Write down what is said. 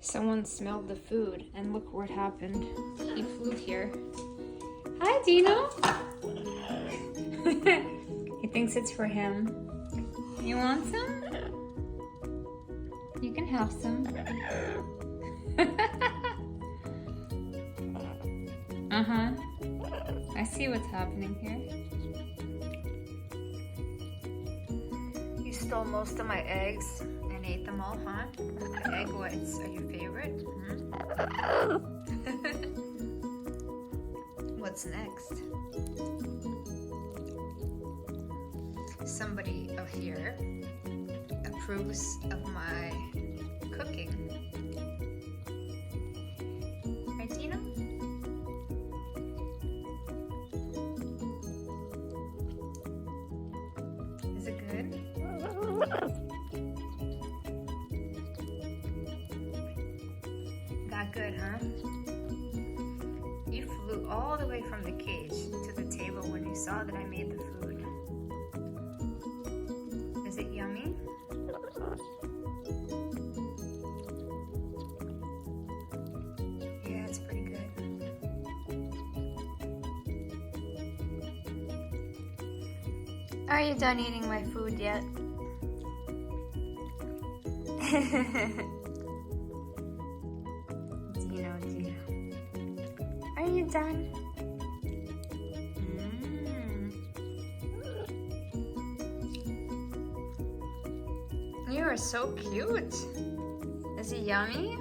Someone smelled the food and look what happened. He flew here. Hi, Dino. He thinks it's for him. You want some? You can have some. Uh-huh. I see what's happening here. You stole most of my eggs and ate them all, huh? The egg whites are your favorite? What's next? Somebody up here approves of my cooking. Right, Dino? Is it good? That good, huh? You flew all the way from the cage to the table when you saw that I made the food. Is it yummy? Yeah, it's pretty good. Are you done eating my food yet? Dino. Are you done? You are so cute. Is it yummy?